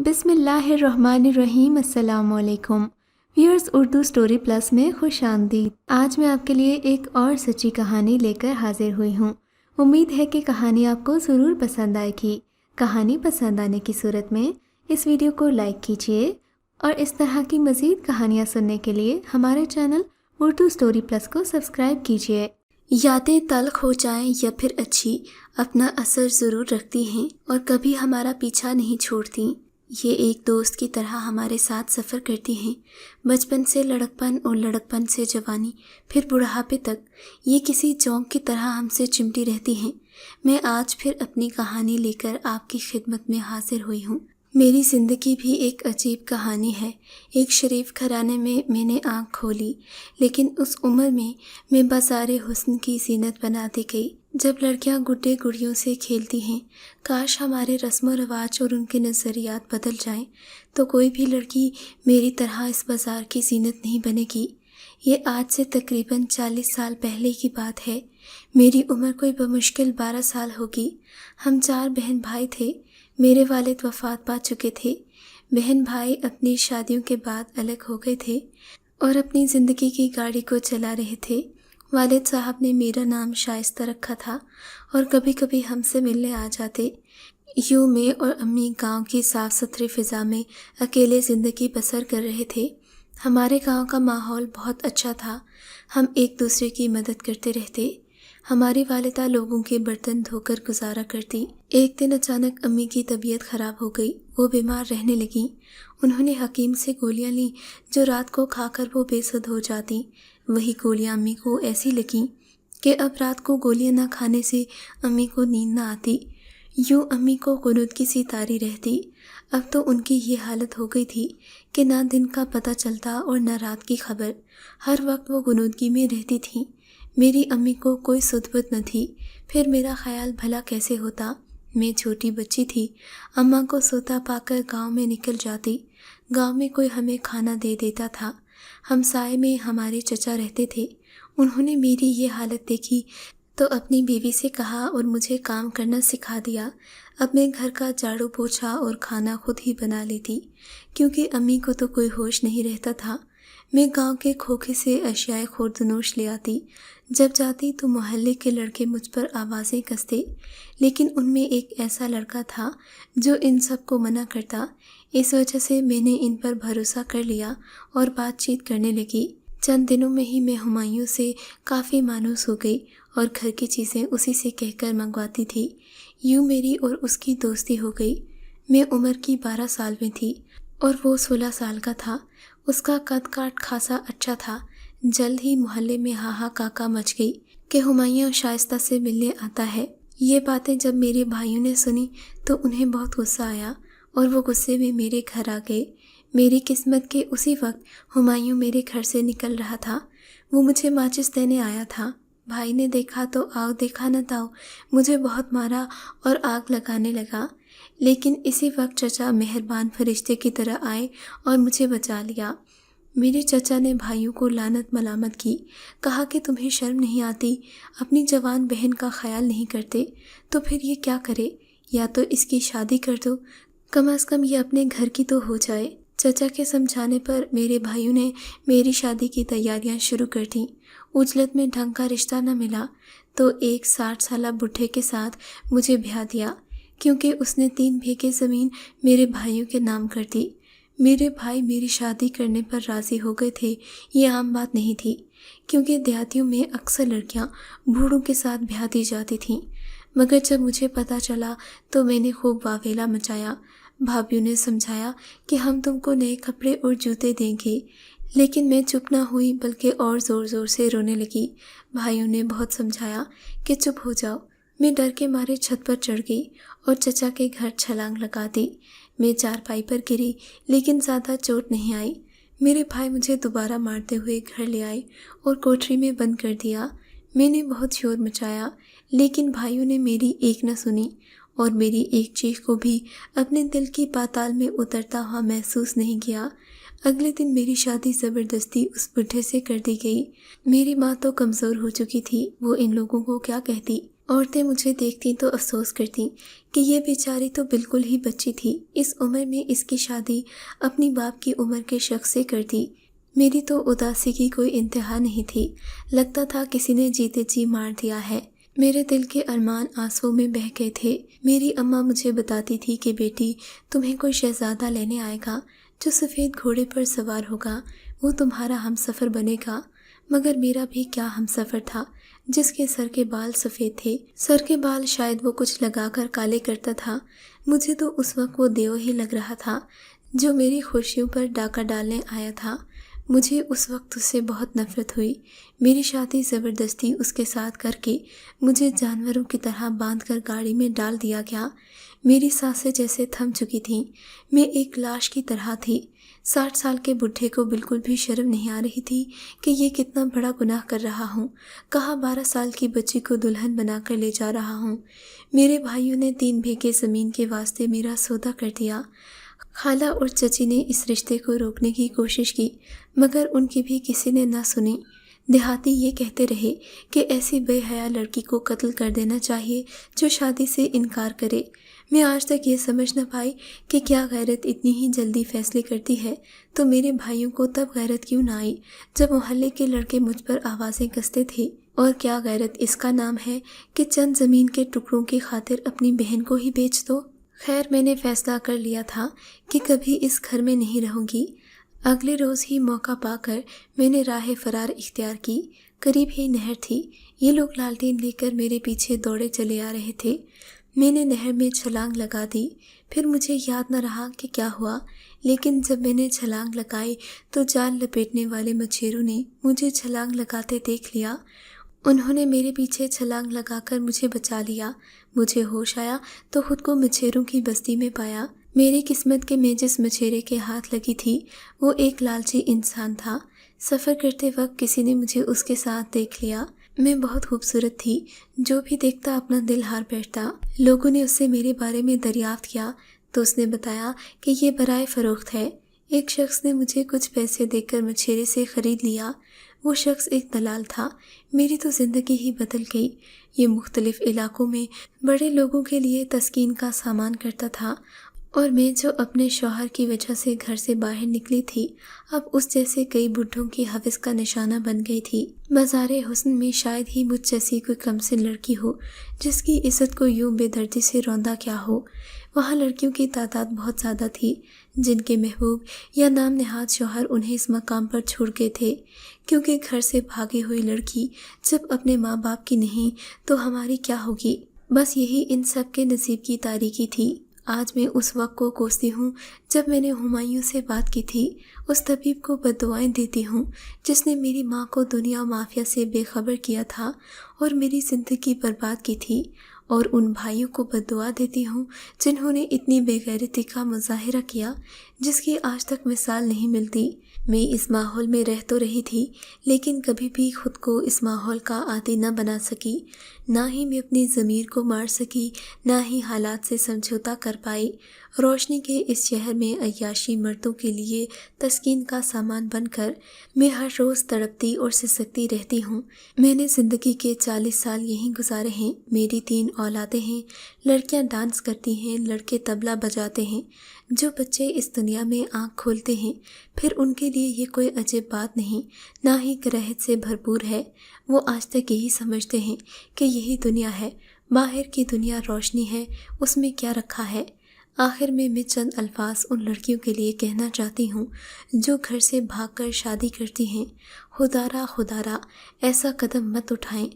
بسم اللہ الرحمن الرحیم۔ السلام علیکم ویورز، اردو سٹوری پلس میں خوش آمدید۔ آج میں آپ کے لیے ایک اور سچی کہانی لے کر حاضر ہوئی ہوں۔ امید ہے کہ کہانی آپ کو ضرور پسند آئے گی۔ کہانی پسند آنے کی صورت میں اس ویڈیو کو لائک کیجیے اور اس طرح کی مزید کہانیاں سننے کے لیے ہمارے چینل اردو سٹوری پلس کو سبسکرائب کیجیے۔ یادیں تلخ ہو جائیں یا پھر اچھی، اپنا اثر ضرور رکھتی ہیں اور کبھی ہمارا پیچھا نہیں چھوڑتی۔ یہ ایک دوست کی طرح ہمارے ساتھ سفر کرتی ہیں، بچپن سے لڑکپن اور لڑکپن سے جوانی، پھر بڑھاپے تک۔ یہ کسی جونک کی طرح ہم سے چمٹی رہتی ہیں۔ میں آج پھر اپنی کہانی لے کر آپ کی خدمت میں حاضر ہوئی ہوں۔ میری زندگی بھی ایک عجیب کہانی ہے۔ ایک شریف گھرانے میں نے آنکھ کھولی، لیکن اس عمر میں بازار حسن کی زینت بنا دی گئی۔ جب لڑکیاں گڈے گڑیوں سے کھیلتی ہیں، کاش ہمارے رسم و رواج اور ان کے نظریات بدل جائیں تو کوئی بھی لڑکی میری طرح اس بازار کی زینت نہیں بنے گی۔ یہ آج سے تقریباً 40 سال پہلے کی بات ہے۔ میری عمر کوئی بمشکل 12 سال ہوگی۔ ہم 4 بہن بھائی تھے۔ میرے والد وفات پا چکے تھے۔ بہن بھائی اپنی شادیوں کے بعد الگ ہو گئے تھے اور اپنی زندگی کی گاڑی کو چلا رہے تھے۔ والد صاحب نے میرا نام شائستہ رکھا تھا اور کبھی کبھی ہم سے ملنے آ جاتے۔ یوں میں اور امی گاؤں کی صاف ستھری فضا میں اکیلے زندگی بسر کر رہے تھے۔ ہمارے گاؤں کا ماحول بہت اچھا تھا۔ ہم ایک دوسرے کی مدد کرتے رہتے۔ ہماری والدہ لوگوں کے برتن دھو کر گزارا کرتی۔ ایک دن اچانک امی کی طبیعت خراب ہو گئی۔ وہ بیمار رہنے لگیں۔ انہوں نے حکیم سے گولیاں لیں جو رات کو کھا کر وہ بے سدھ ہو جاتی۔ وہی گولیاں امی کو ایسی لگیں کہ اب رات کو گولیاں نہ کھانے سے امی کو نیند نہ آتی۔ یوں امی کو قنوت کی سی تاری رہتی۔ اب تو ان کی یہ حالت ہو گئی تھی کہ نہ دن کا پتہ چلتا اور نہ رات کی خبر۔ ہر وقت وہ غنودگی میں رہتی تھیں۔ میری امی کو کوئی سدھ بت نہ تھی۔ پھر میرا خیال بھلا کیسے ہوتا؟ میں چھوٹی بچی تھی۔ اماں کو سوتا پا کر گاؤں میں نکل جاتی۔ گاؤں میں کوئی ہمیں کھانا دے دیتا تھا۔ ہمسائے میں ہمارے چچا رہتے تھے۔ انہوں نے میری یہ حالت دیکھی تو اپنی بیوی سے کہا اور مجھے کام کرنا سکھا دیا۔ اب میں گھر کا جھاڑو پوچھا اور کھانا خود ہی بنا لیتی، کیونکہ امی کو تو کوئی ہوش نہیں رہتا تھا۔ میں گاؤں کے کھوکھے سے اشیاء خوردنوش لے آتی۔ جب جاتی تو محلے کے لڑکے مجھ پر آوازیں کستے، لیکن ان میں ایک ایسا لڑکا تھا جو ان سب کو منع کرتا۔ اس وجہ سے میں نے ان پر بھروسہ کر لیا اور بات چیت کرنے لگی۔ چند دنوں میں ہی میں ہمایوں سے کافی مانوس ہو گئی اور گھر کی چیزیں اسی سے کہہ کر منگواتی تھی۔ یوں میری اور اس کی دوستی ہو گئی۔ میں عمر کی 12 سال میں تھی اور وہ 16 سال کا تھا۔ اس کا قد کاٹ خاصا اچھا تھا۔ جلد ہی محلے میں ہاہا کاکا مچ گئی کہ ہمایوں شائستہ سے ملنے آتا ہے۔ یہ باتیں جب میرے بھائیوں نے سنی تو انہیں بہت غصہ آیا اور وہ غصے میں میرے گھر آ گئے۔ میری قسمت کہ اسی وقت ہمایوں میرے گھر سے نکل رہا تھا۔ وہ مجھے ماچس دینے آیا تھا۔ بھائی نے دیکھا تو آؤ دیکھا نہ تاؤ مجھے بہت مارا اور آگ لگانے لگا، لیکن اسی وقت چچا مہربان فرشتے کی طرح آئے اور مجھے بچا لیا۔ میرے چچا نے بھائیوں کو لعنت ملامت کی، کہا کہ تمہیں شرم نہیں آتی، اپنی جوان بہن کا خیال نہیں کرتے، تو پھر یہ کیا کرے؟ یا تو اس کی شادی کر دو، کم از کم یہ اپنے گھر کی تو ہو جائے۔ چچا کے سمجھانے پر میرے بھائیوں نے میری شادی کی تیاریاں شروع کر دیں۔ اجلت میں ڈھنگ کا رشتہ نہ ملا تو ایک 60 سالہ بڈھے کے ساتھ مجھے بیاہ دیا، کیونکہ اس نے 3 بیگھے زمین میرے بھائیوں کے نام کر دی۔ میرے بھائی میری شادی کرنے پر راضی ہو گئے تھے۔ یہ عام بات نہیں تھی، کیونکہ دیہاتیوں میں اکثر لڑکیاں بوڑھوں کے ساتھ بیاہ دی جاتی تھیں۔ مگر جب مجھے پتہ چلا تو میں نے خوب واویلا مچایا۔ بھابھیوں نے سمجھایا کہ ہم تم کو نئے کپڑے اور جوتے دیں گے، لیکن میں چپ نہ ہوئی بلکہ اور زور زور سے رونے لگی۔ بھائیوں نے بہت سمجھایا کہ چپ ہو جاؤ۔ میں ڈر کے مارے چھت پر چڑھ گئی اور چچا کے گھر چھلانگ لگا دی۔ میں چارپائی پر گری لیکن زیادہ چوٹ نہیں آئی۔ میرے بھائی مجھے دوبارہ مارتے ہوئے گھر لے آئے اور کوٹری میں بند کر دیا۔ میں نے بہت شور مچایا، لیکن بھائیوں نے میری ایک نہ سنی اور میری ایک چیخ کو بھی اپنے دل کی پاتال میں اترتا ہوا محسوس نہیں کیا۔ اگلے دن میری شادی زبردستی اس بڈھے سے کر دی گئی۔ میری ماں تو کمزور ہو چکی تھی، وہ ان لوگوں کو کیا کہتی۔ عورتیں مجھے دیکھتی تو افسوس کرتی کہ یہ بیچاری تو بالکل ہی بچی تھی، اس عمر میں اس کی شادی اپنی باپ کی عمر کے شخص سے کر دی۔ میری تو اداسی کی کوئی انتہا نہیں تھی، لگتا تھا کسی نے جیتے جی مار دیا ہے۔ میرے دل کے ارمان آنسوں میں بہہ گئے تھے۔ میری اماں مجھے بتاتی تھی کہ بیٹی، تمہیں کوئی شہزادہ لینے آئے گا جو سفید گھوڑے پر سوار ہوگا، وہ تمہارا ہم سفر بنے گا۔ مگر میرا بھی کیا ہم سفر تھا جس کے سر کے بال سفید تھے۔ سر کے بال شاید وہ کچھ لگا کر کالے کرتا تھا، مجھے تو اس وقت وہ دیو ہی لگ رہا تھا جو میری خوشیوں پر ڈاکہ ڈالنے آیا تھا۔ مجھے اس وقت اس سے بہت نفرت ہوئی۔ میری شادی زبردستی اس کے ساتھ کر کے مجھے جانوروں کی طرح باندھ کر گاڑی میں ڈال دیا گیا۔ میری سانسیں جیسے تھم چکی تھیں، میں ایک لاش کی طرح تھی۔ 60 سال کے بڈھے کو بالکل بھی شرم نہیں آ رہی تھی کہ یہ کتنا بڑا گناہ کر رہا ہوں، کہاں 12 سال کی بچی کو دلہن بنا کر لے جا رہا ہوں۔ میرے بھائیوں نے 3 بیگھے زمین کے واسطے میرا سودا کر دیا۔ خالہ اور چچی نے اس رشتے کو روکنے کی کوشش کی، مگر ان کی بھی کسی نے نہ سنی۔ دیہاتی یہ کہتے رہے کہ ایسی بے حیا لڑکی کو قتل کر دینا چاہیے جو شادی سے انکار کرے۔ میں آج تک یہ سمجھ نہ پائی کہ کیا غیرت اتنی ہی جلدی فیصلے کرتی ہے، تو میرے بھائیوں کو تب غیرت کیوں نہ آئی جب محلے کے لڑکے مجھ پر آوازیں کستے تھے؟ اور کیا غیرت اس کا نام ہے کہ چند زمین کے ٹکڑوں کی خاطر اپنی بہن کو ہی بیچ دو؟ خیر، میں نے فیصلہ کر لیا تھا کہ کبھی اس گھر میں نہیں رہوں گی۔ اگلے روز ہی موقع پا کر میں نے راہ فرار اختیار کی۔ قریب ہی نہر تھی، یہ لوگ لالٹین لے کر میرے پیچھے دوڑے چلے آ رہے تھے۔ میں نے نہر میں چھلانگ لگا دی، پھر مجھے یاد نہ رہا کہ کیا ہوا، لیکن جب میں نے چھلانگ لگائی تو جال لپیٹنے والے مچھیروں نے مجھے چھلانگ لگاتے دیکھ لیا۔ انہوں نے میرے پیچھے چھلانگ لگا کر مجھے بچا لیا۔ مجھے ہوش آیا تو خود کو مچھیروں کی بستی میں پایا۔ میری قسمت کہ میں جس مچھیرے کے ہاتھ لگی تھی وہ ایک لالچی انسان تھا۔ سفر کرتے وقت کسی نے مجھے اس کے ساتھ دیکھ لیا۔ میں بہت خوبصورت تھی، جو بھی دیکھتا اپنا دل ہار بیٹھتا۔ لوگوں نے اس سے میرے بارے میں دریافت کیا تو اس نے بتایا کہ یہ برائے فروخت ہے۔ ایک شخص نے مجھے کچھ پیسے دے کر مچھیرے سے خرید لیا۔ وہ شخص ایک دلال تھا۔ میری تو زندگی ہی بدل گئی۔ یہ مختلف علاقوں میں بڑے لوگوں کے لیے تسکین کا سامان کرتا تھا، اور میں جو اپنے شوہر کی وجہ سے گھر سے باہر نکلی تھی، اب اس جیسے کئی بڈھوں کی حوث کا نشانہ بن گئی تھی۔ مزار حسن میں شاید ہی مجھ جیسی کوئی کمسن لڑکی ہو جس کی عزت کو یوں بے دردی سے روندا کیا ہو۔ وہاں لڑکیوں کی تعداد بہت زیادہ تھی جن کے محبوب یا نام نہاد شوہر انہیں اس مقام پر چھوڑ گئے تھے، کیونکہ گھر سے بھاگی ہوئی لڑکی جب اپنے ماں باپ کی نہیں تو ہماری کیا ہوگی؟ بس یہی ان سب کے نصیب کی تاریکی تھی۔ آج میں اس وقت کو کوستی ہوں جب میں نے ہمایوں سے بات کی تھی، اس طبیب کو بددعائیں دیتی ہوں جس نے میری ماں کو دنیا مافیا سے بے خبر کیا تھا اور میری زندگی برباد کی تھی، اور ان بھائیوں کو بددعا دیتی ہوں جنہوں نے اتنی بے غیرتی کا مظاہرہ کیا جس کی آج تک مثال نہیں ملتی۔ میں اس ماحول میں رہ تو رہی تھی، لیکن کبھی بھی خود کو اس ماحول کا عادی نہ بنا سکی، نہ ہی میں اپنی ضمیر کو مار سکی، نہ ہی حالات سے سمجھوتا کر پائی۔ روشنی کے اس شہر میں عیاشی مردوں کے لیے تسکین کا سامان بن کر میں ہر روز تڑپتی اور سسکتی رہتی ہوں۔ میں نے زندگی کے 40 سال یہیں گزارے ہیں۔ میری 3 اولادیں ہیں، لڑکیاں ڈانس کرتی ہیں، لڑکے طبلہ بجاتے ہیں۔ جو بچے اس دنیا میں آنکھ کھولتے ہیں پھر ان کے لیے یہ کوئی عجیب بات نہیں، نہ ہی کراہت سے بھرپور ہے۔ وہ آج تک یہی سمجھتے ہیں کہ یہی دنیا ہے، باہر کی دنیا روشنی ہے، اس میں کیا رکھا ہے۔ آخر میں چند الفاظ ان لڑکیوں کے لیے کہنا چاہتی ہوں جو گھر سے بھاگ کر شادی کرتی ہیں۔ خدارا خدارا، ایسا قدم مت اٹھائیں۔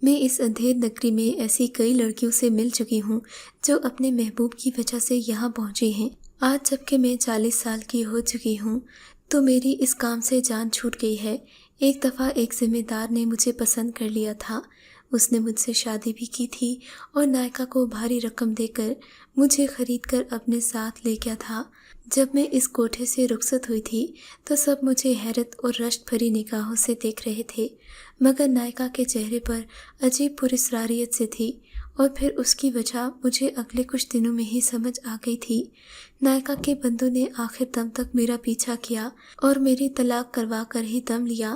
میں اس اندھیر نگری میں ایسی کئی لڑکیوں سے مل چکی ہوں جو اپنے محبوب کی وجہ سے یہاں پہنچی ہیں۔ آج جب کہ میں 40 سال کی ہو چکی ہوں تو میری اس کام سے جان چھوٹ گئی ہے۔ ایک دفعہ ایک ذمہ دار نے مجھے پسند کر لیا تھا، اس نے مجھ سے شادی بھی کی تھی اور نائکا کو بھاری رقم دے کر مجھے خرید کر اپنے ساتھ لے گیا تھا۔ جب میں اس کوٹھے سے رخصت ہوئی تھی تو سب مجھے حیرت اور رشک بھری نگاہوں سے دیکھ رہے تھے، مگر نائکا کے چہرے پر عجیب پراسراریت سے تھی، اور پھر اس کی وجہ مجھے اگلے کچھ دنوں میں ہی سمجھ آ گئی تھی۔ نائکا کے بندوں نے آخر دم تک میرا پیچھا کیا اور میری طلاق کروا کر ہی دم لیا۔